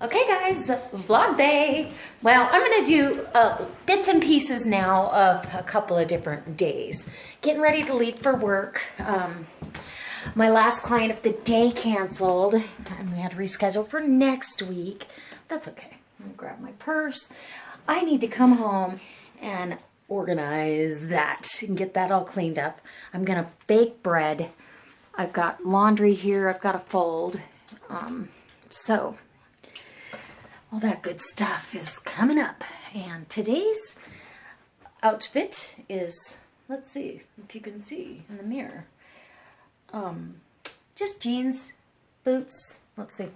Okay guys, vlog day. Well, I'm gonna do bits and pieces now of a couple of different days. Getting ready to leave for work. My last client of the day canceled and we had to reschedule for next week. That's okay. I'm gonna grab my purse. I need to come home and organize that and get that all cleaned up. I'm gonna bake bread. I've got laundry here I've got to fold. So all that good stuff is coming up. And today's outfit is, let's see if you can see in the mirror. Just jeans, boots, let's see.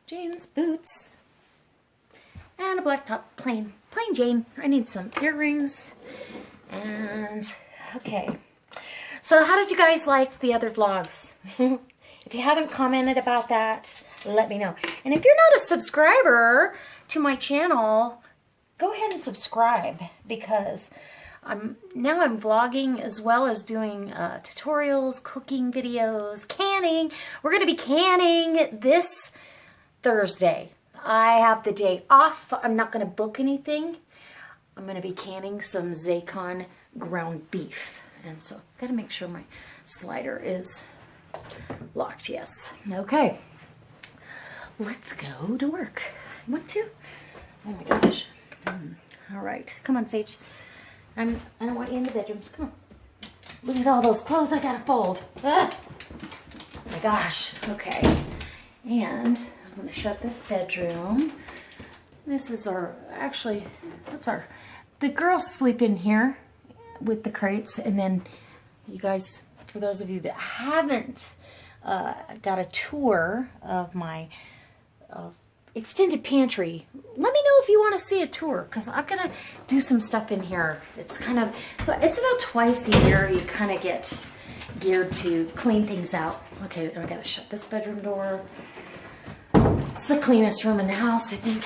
Jeans, boots, and a black top, plain Jane. I need some earrings. And okay. So how did you guys like the other vlogs? If you haven't commented about that, let me know. And if you're not a subscriber to my channel, go ahead and subscribe, because now I'm vlogging as well as doing tutorials, cooking videos, canning. We're going to be canning this Thursday. I have the day off. I'm not going to book anything. I'm going to be canning some Zaycon ground beef. And so I've got to make sure my slider is locked. Yes. Okay. Let's go to work. You want to? Oh my gosh. All right. Come on, Sage. I don't want you in the bedrooms. Come on. Look at all those clothes I gotta fold. Ah! Oh my gosh. Okay. And I'm gonna shut this bedroom. This is our, actually, the girls sleep in here with the crates. And then you guys, for those of you that haven't got a tour of my extended pantry, let me know if you want to see a tour, because I'm gonna do some stuff in here. It's about twice a year you kind of get geared to clean things out. Okay, I gotta shut this bedroom door. It's the cleanest room in the house, I think.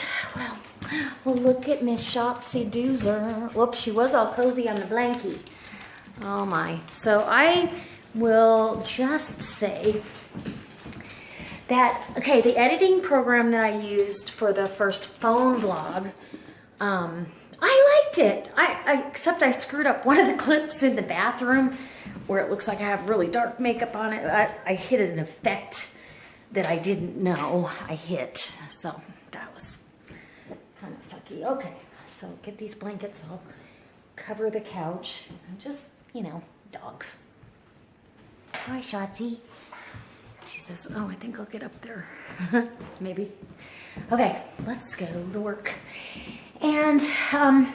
Well, look at Miss Shotzi Doozer. Whoops, she was all cozy on the blankie. Oh my. So I will just say that, okay, the editing program that I used for the first phone vlog, I liked it. Except I screwed up one of the clips in the bathroom where it looks like I have really dark makeup on it. I hit an effect that I didn't know I hit. So that was kind of sucky. Okay, so get these blankets. I'll cover the couch. Just, you know, dogs. Hi, Shotzi. She says, oh, I think I'll get up there. Maybe. Okay, let's go to work. And I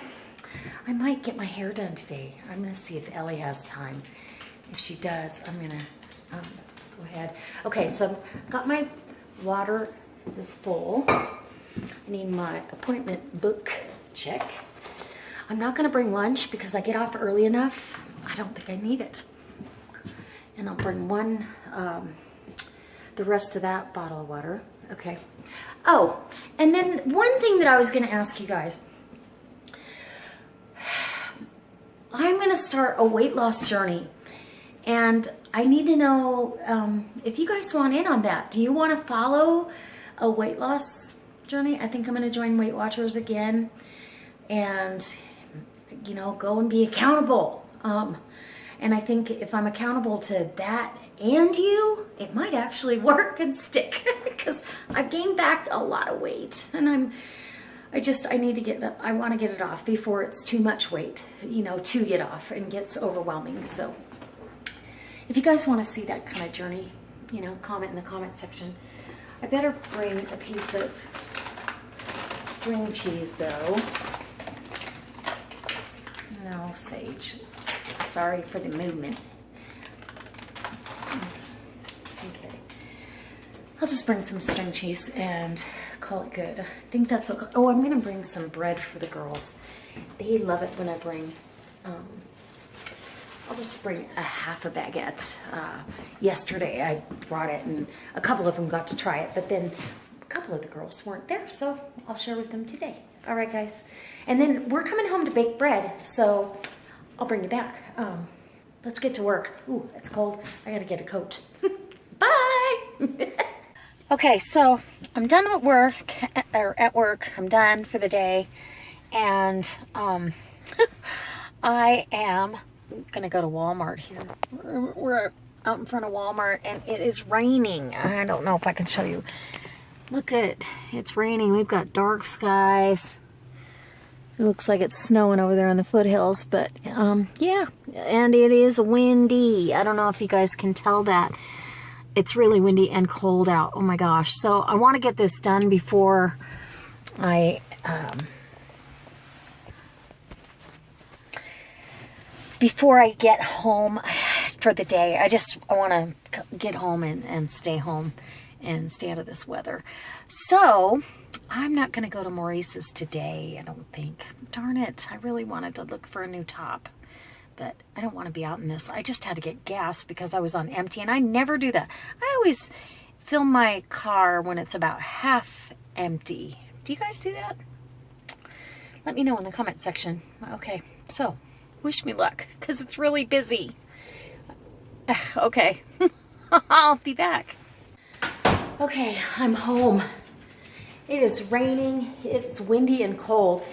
might get my hair done today. I'm going to see if Ellie has time. If she does, I'm going to go ahead. Okay, so got my water is full. I need my appointment book check. I'm not going to bring lunch because I get off early enough. I don't think I need it. And I'll bring one, the rest of that bottle of water. Okay. Oh, and then one thing that I was going to ask you guys. I'm going to start a weight loss journey. And I need to know if you guys want in on that. Do you want to follow a weight loss journey? I think I'm going to join Weight Watchers again. And, you know, go and be accountable. And I think if I'm accountable to that and you, it might actually work and stick, because I've gained back a lot of weight, and I need to get, I want to get it off before it's too much weight, you know, to get off and gets overwhelming. So if you guys want to see that kind of journey, you know, comment in the comment section. I better bring a piece of string cheese though. No, Sage. Sorry for the movement. Okay. I'll just bring some string cheese and call it good. I think that's okay. Oh, I'm going to bring some bread for the girls. They love it when I bring, I'll just bring a half a baguette. Yesterday I brought it and a couple of them got to try it, but then a couple of the girls weren't there, so I'll share with them today. All right, guys. And then we're coming home to bake bread, so I'll bring you back. Let's get to work. Ooh, it's cold. I gotta get a coat. Bye! Okay, so I'm done at work, I'm done for the day, and I am gonna go to Walmart here. We're out in front of Walmart, and it is raining. I don't know if I can show you. Look it's raining. We've got dark skies. It looks like it's snowing over there on the foothills, but yeah, and it is windy. I don't know if you guys can tell that. It's really windy and cold out. Oh my gosh. So I want to get this done before I get home for the day. I want to get home and stay home and stay out of this weather. So I'm not going to go to Maurice's today, I don't think. Darn it. I really wanted to look for a new top, but I don't want to be out in this. I just had to get gas because I was on empty, and I never do that. I always fill my car when it's about half empty. Do you guys do that? Let me know in the comment section. Okay, so wish me luck because it's really busy. Okay, I'll be back. Okay, I'm home. It is raining, it's windy and cold.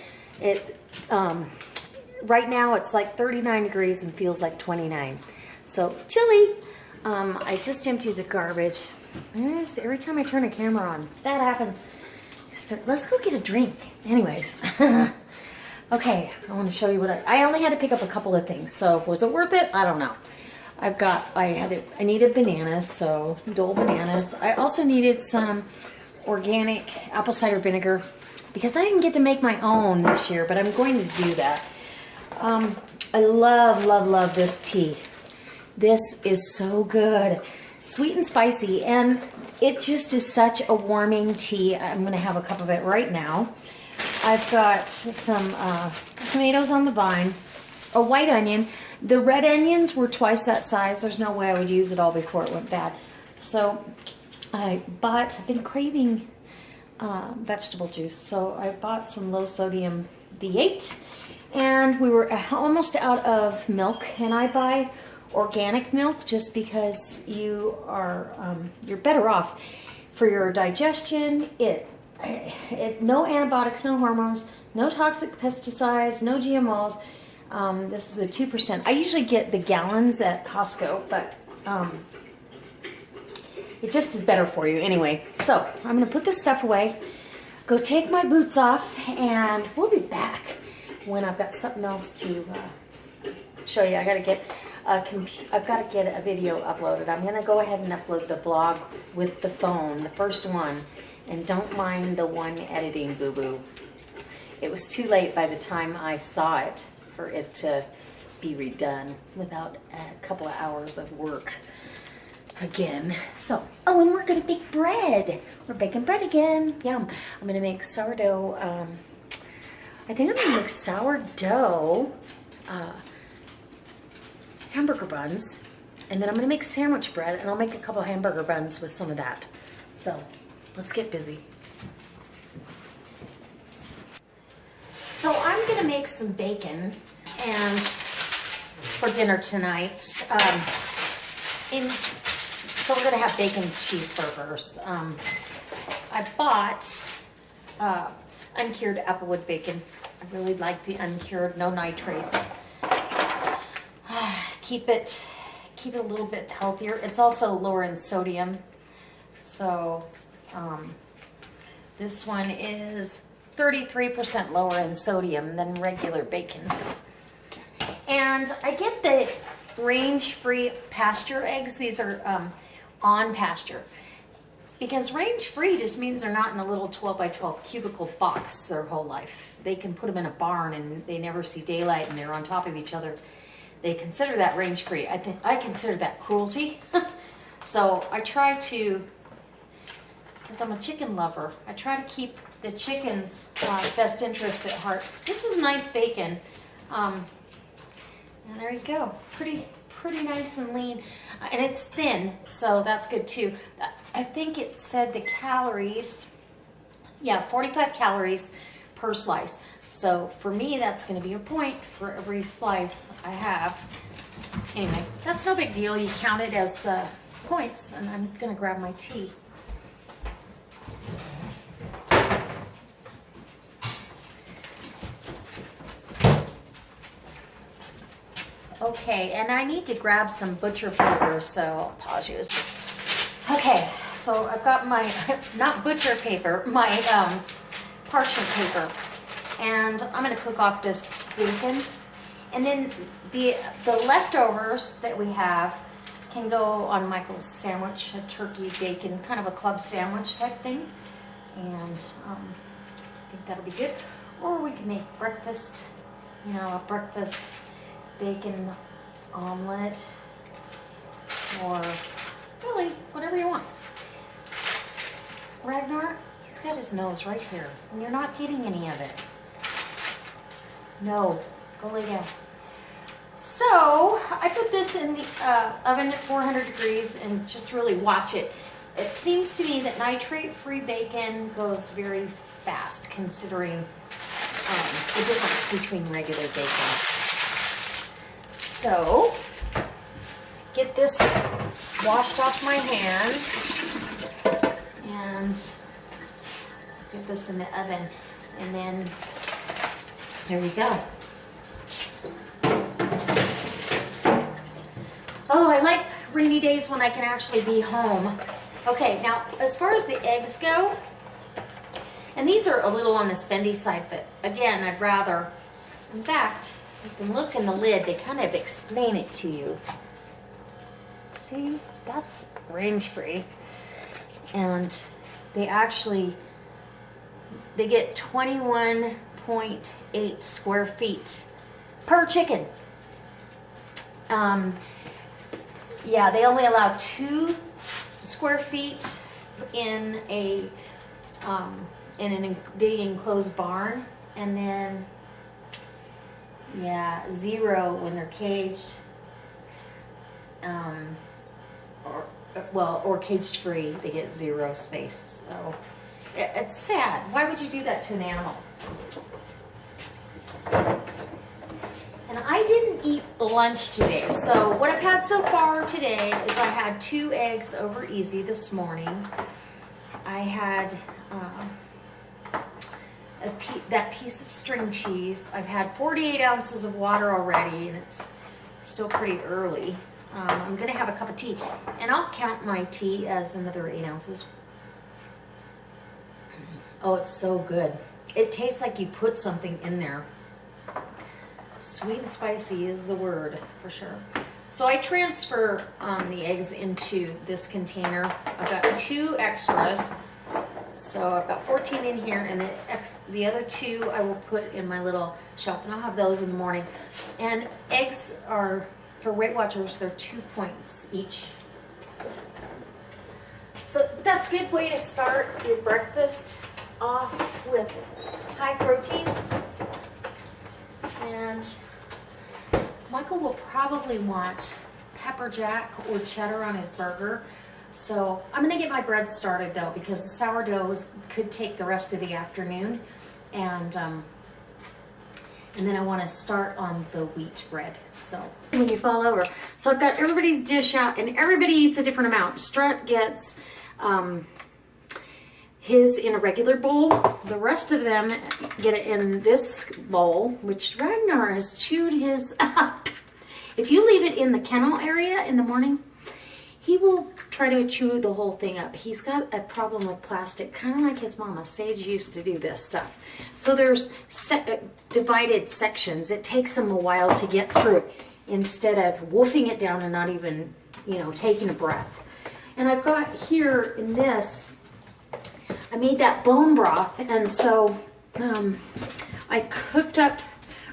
Right now it's like 39 degrees and feels like 29. So chilly. I just emptied the garbage. Every time I turn a camera on, that happens. Let's go get a drink. Anyways. Okay, I want to show you what I only had to pick up a couple of things. So was it worth it? I don't know. I needed bananas, so Dole bananas. I also needed some organic apple cider vinegar because I didn't get to make my own this year, but I'm going to do that. I love this tea. This is so good. Sweet and spicy, and it just is such a warming tea. I'm going to have a cup of it right now. I've got some tomatoes on the vine, a white onion. The red onions were twice that size. There's no way I would use it all before it went bad. So I've been craving vegetable juice, so I bought some low sodium V8, and we were almost out of milk, and I buy organic milk just because you're better off for your digestion. No antibiotics, no hormones, no toxic pesticides, no GMOs. This is a 2%. I usually get the gallons at Costco, but it just is better for you anyway. So I'm going to put this stuff away, go take my boots off, and we'll be back when I've got something else to show you. I've got to get a video uploaded. I'm going to go ahead and upload the vlog with the phone, the first one, and don't mind the one editing boo-boo. It was too late by the time I saw it for it to be redone without a couple of hours of work again. So, oh, and we're going to bake bread. We're baking bread again. Yum. I'm going to make sourdough. I think I'm going to make sourdough hamburger buns. And then I'm going to make sandwich bread, and I'll make a couple of hamburger buns with some of that. So, let's get busy. So I'm going to make some bacon and for dinner tonight. So we're going to have bacon cheeseburgers. I bought uncured applewood bacon. I really like the uncured, no nitrates. Keep it a little bit healthier. It's also lower in sodium. So this one is 33% lower in sodium than regular bacon. And I get the range-free pasture eggs. These are on pasture. Because range-free just means they're not in a little 12 by 12 cubicle box their whole life. They can put them in a barn and they never see daylight and they're on top of each other. They consider that range-free. I consider that cruelty. So I try to, because I'm a chicken lover, I try to keep the chicken's best interest at heart. This is nice bacon. And there you go. Pretty nice and lean. And it's thin, so that's good too. I think it said the calories, yeah, 45 calories per slice. So for me, that's going to be a point for every slice I have. Anyway, that's no big deal. You count it as points, and I'm going to grab my tea. Okay, and I need to grab some butcher paper, so I'll pause you. Okay, so I've got my, not butcher paper, my parchment paper. And I'm gonna cook off this bacon. And then the leftovers that we have can go on Michael's sandwich, a turkey bacon, kind of a club sandwich type thing. And I think that'll be good. Or we can make breakfast, you know, a breakfast bacon omelet, or really whatever you want. Ragnar, he's got his nose right here, and you're not getting any of it. No, go lay down. So I put this in the oven at 400 degrees and just really watch it. It seems to me that nitrate-free bacon goes very fast, considering the difference between regular bacon. So get this washed off my hands and get this in the oven, and then there you go. Oh, I like rainy days when I can actually be home. Okay, now as far as the eggs go, and these are a little on the spendy side, but again, I'd rather, in fact, you can look in the lid, they kind of explain it to you. See, that's range free. And they actually, they get 21.8 square feet per chicken. Yeah, they only allow 2 square feet in a big enclosed barn, and then yeah, 0 when they're caged, or caged free. They get 0 space. So it's sad. Why would you do that to an animal? And I didn't eat lunch today. So what I've had so far today is I had 2 eggs over easy this morning. I had that piece of string cheese. I've had 48 ounces of water already, and it's still pretty early. I'm gonna have a cup of tea, and I'll count my tea as another 8 ounces. Oh, it's so good. It tastes like you put something in there. Sweet and spicy is the word, for sure. So I transfer the eggs into this container. I've got 2 extras. So I've got 14 in here, and the other 2 I will put in my little shelf, and I'll have those in the morning. And eggs are, for Weight Watchers, they're 2 points each. So that's a good way to start your breakfast off with high protein. And Michael will probably want pepper jack or cheddar on his burger. So I'm gonna get my bread started though, because the sourdough could take the rest of the afternoon, and then I want to start on the wheat bread. So when you fall over, so I've got everybody's dish out, and everybody eats a different amount. Strut gets his in a regular bowl. The rest of them get it in this bowl, which Ragnar has chewed his up. If you leave it in the kennel area in the morning, he will try to chew the whole thing up. He's got a problem with plastic, kind of like his mama. Sage used to do this stuff. So there's divided sections. It takes him a while to get through it, instead of wolfing it down and not even, you know, taking a breath. And I've got here in this, I made that bone broth, and so I cooked up,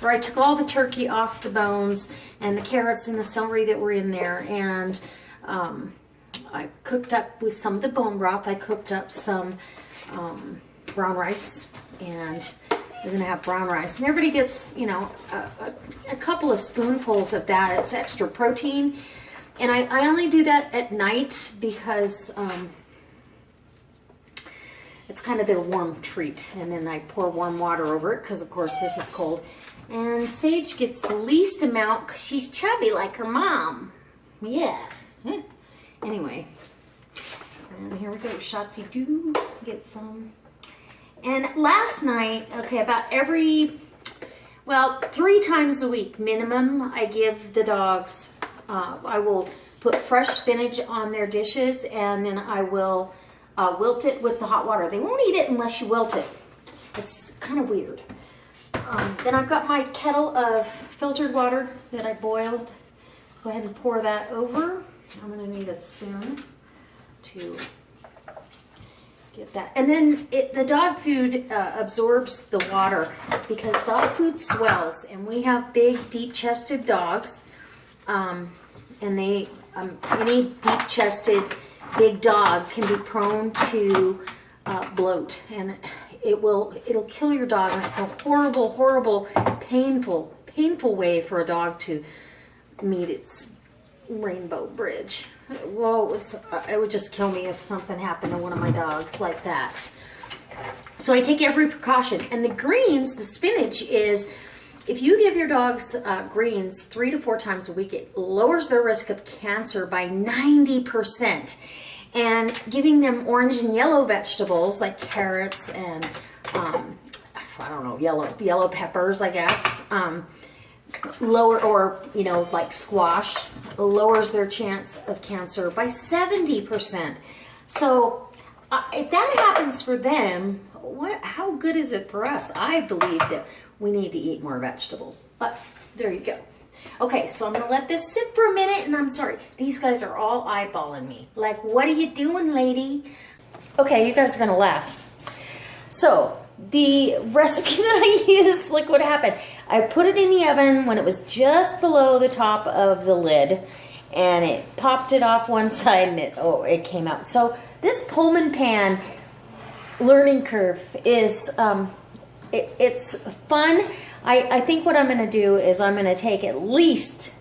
or I took all the turkey off the bones and the carrots and the celery that were in there, and I cooked up with some of the bone broth. I cooked up some brown rice, and we're gonna have brown rice, and everybody gets, you know, a couple of spoonfuls of that. It's extra protein, and I only do that at night because it's kind of their warm treat, and then I pour warm water over it because of course this is cold. And Sage gets the least amount because she's chubby like her mom. Yeah. Anyway, and here we go. Shotzi do get some. And last night, okay, about every Well, 3 times a week minimum, I give the dogs, I will put fresh spinach on their dishes, and then I will wilt it with the hot water. They won't eat it unless you wilt it. It's kind of weird. Then I've got my kettle of filtered water that I boiled. Go ahead and pour that over. I'm going to need a spoon to get that. And then the dog food absorbs the water because dog food swells. And we have big, deep-chested dogs. And they, any deep-chested big dog can be prone to bloat. And it'll kill your dog. And it's a horrible, horrible, painful way for a dog to meet its rainbow bridge. Whoa, it would just kill me if something happened to one of my dogs like that. So I take every precaution. And the greens, the spinach is, if you give your dogs greens 3 to 4 times a week, it lowers their risk of cancer by 90%. And giving them orange and yellow vegetables like carrots and, I don't know, yellow peppers, I guess, lower, or, you know, like squash, lowers their chance of cancer by 70%. So if that happens for them, how good is it for us? I believe that we need to eat more vegetables. But there you go. Okay, so I'm going to let this sit for a minute, and I'm sorry. These guys are all eyeballing me. Like, what are you doing, lady? Okay, you guys are going to laugh. So, the recipe that I used, look what happened. I put it in the oven when it was just below the top of the lid, and it popped it off one side, and it came out. So, this Pullman Pan learning curve is, it's fun. I think what I'm going to do is I'm going to take at least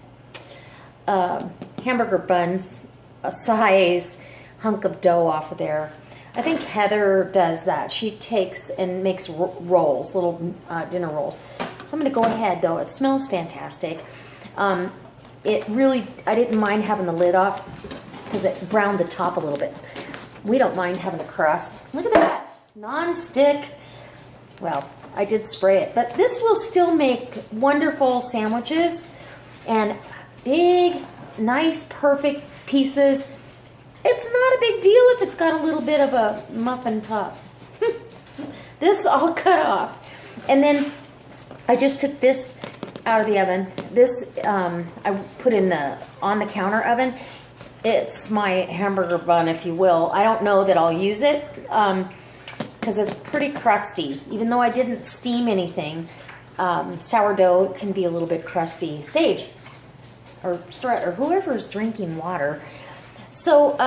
hamburger buns, a size hunk of dough off of there. I think Heather does that. She takes and makes rolls, little dinner rolls. So I'm going to go ahead, though. It smells fantastic. It really, I didn't mind having the lid off because it browned the top a little bit. We don't mind having the crust. Look at that. Non-stick. Well, I did spray it, but this will still make wonderful sandwiches and big, nice, perfect pieces. It's not a big deal if it's got a little bit of a muffin top. This all cut off. And then I just took this out of the oven. This I put in on the counter oven. It's my hamburger bun, if you will. I don't know that I'll use it. Because it's pretty crusty. Even though I didn't steam anything, sourdough can be a little bit crusty. Sage, or Strut, or whoever's drinking water. So,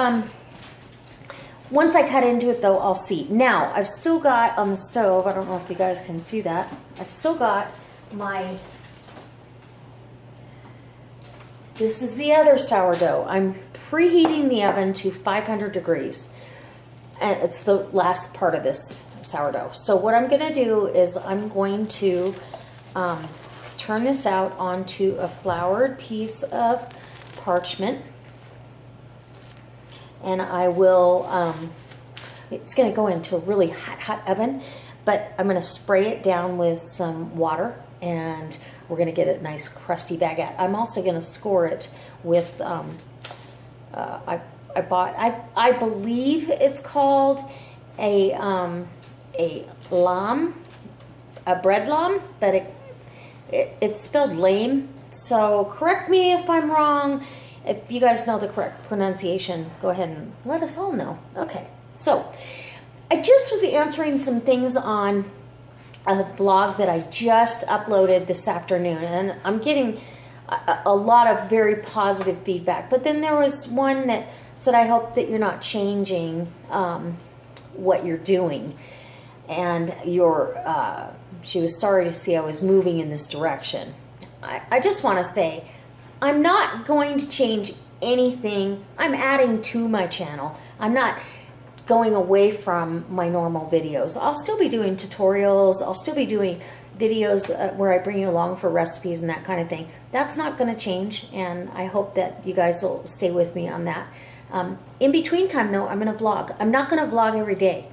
once I cut into it, though, I'll see. Now, I've still got on the stove, I don't know if you guys can see that, I've still got my, this is the other sourdough. I'm preheating the oven to 500 degrees. And it's the last part of this sourdough. So what I'm going to do is I'm going to turn this out onto a floured piece of parchment. And I will, it's going to go into a really hot oven, but I'm going to spray it down with some water, and we're going to get a nice crusty baguette. I'm also going to score it with, I believe it's called a lamb, a bread lamb, but it's spelled lame. So correct me if I'm wrong. If you guys know the correct pronunciation, go ahead and let us all know. Okay, so I just was answering some things on a blog that I just uploaded this afternoon, and I'm getting a lot of very positive feedback. But then there was one that said, I hope that you're not changing what you're doing. And she was sorry to see I was moving in this direction. I just want to say, I'm not going to change anything. I'm adding to my channel. I'm not going away from my normal videos. I'll still be doing tutorials. I'll still be doing videos where I bring you along for recipes and that kind of thing. That's not going to change, and I hope that you guys will stay with me on that. In between time, though, I'm going to vlog. I'm not going to vlog every day.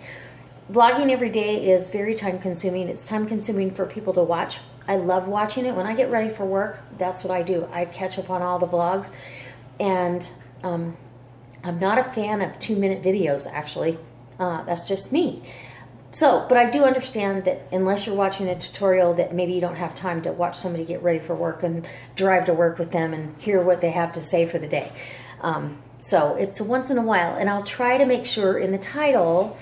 Vlogging every day is very time consuming. It's time consuming for people to watch. I love watching it. When I get ready for work, that's what I do. I catch up on all the vlogs. And I'm not a fan of 2-minute videos, actually. That's just me. So, but I do understand that unless you're watching a tutorial, that maybe you don't have time to watch somebody get ready for work and drive to work with them and hear what they have to say for the day. So it's a once in a while, and I'll try to make sure in the title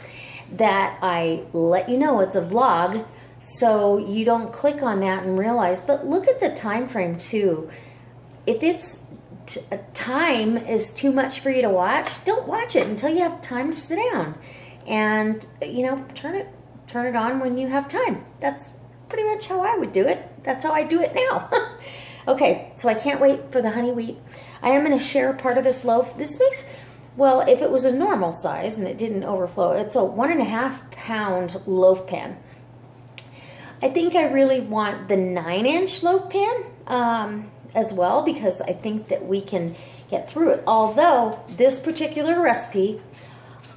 that I let you know it's a vlog, so you don't click on that and realize. But look at the time frame too. If it's time is too much for you to watch, don't watch it until you have time to sit down. And, you know, turn it on when you have time. That's pretty much how I would do it. That's how I do it now. Okay, so I can't wait for the honey wheat. I am going to share part of this loaf. This makes, well, if it was a normal size and it didn't overflow, it's a 1.5 pound loaf pan. I think I really want the 9-inch loaf pan as well, because I think that we can get through it. Although this particular recipe,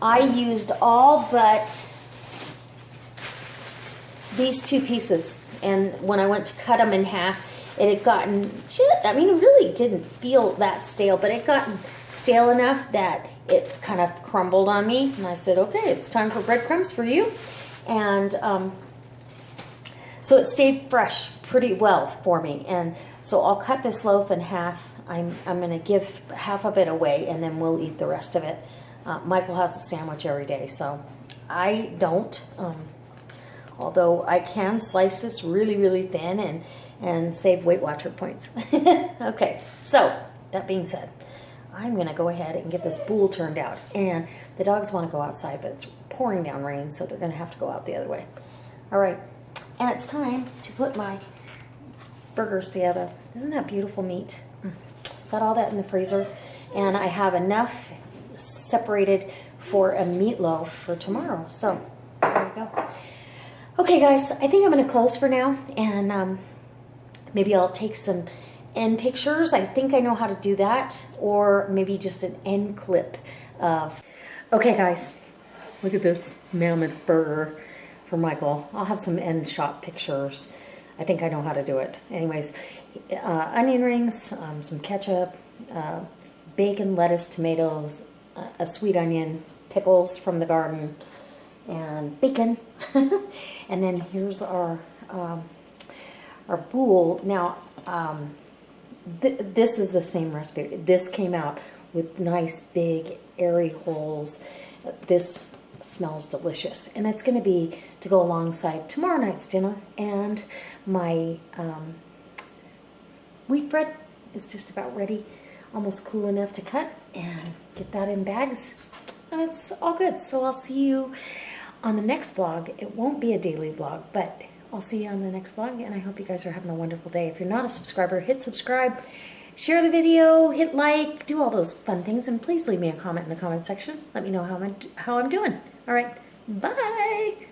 I used all but these 2 pieces, and when I went to cut them in half, it had gotten, I mean, it really didn't feel that stale, but it had gotten stale enough that it kind of crumbled on me, and I said, okay, it's time for breadcrumbs for you. And so it stayed fresh pretty well for me, and so I'll cut this loaf in half. I'm going to give half of it away, and then we'll eat the rest of it. Michael has a sandwich every day, so I don't. Although I can slice this really, really thin and save Weight Watcher points. Okay, so that being said, I'm going to go ahead and get this bowl turned out. And the dogs want to go outside, but it's pouring down rain, so they're going to have to go out the other way. All right, and it's time to put my burgers together. Isn't that beautiful meat? Got all that in the freezer, and I have enough separated for a meatloaf for tomorrow. So there we go. Okay, guys, I think I'm going to close for now, and maybe I'll take some end pictures. I think I know how to do that, or maybe just an end clip of. Okay, guys, look at this mammoth burger for Michael. I'll have some end shot pictures. I think I know how to do it. Anyways, onion rings, some ketchup, bacon, lettuce, tomatoes, a sweet onion, pickles from the garden, and bacon. And then here's our bowl. Now, this is the same recipe. This came out with nice big airy holes. This smells delicious, and it's going to be to go alongside tomorrow night's dinner. And my wheat bread is just about ready, almost cool enough to cut and get that in bags, and it's all good. So I'll see you on the next vlog. It won't be a daily vlog, but I'll see you on the next vlog, and I hope you guys are having a wonderful day. If you're not a subscriber, hit subscribe, share the video, hit like, do all those fun things, and please leave me a comment in the comment section. Let me know how I'm doing. All right, bye.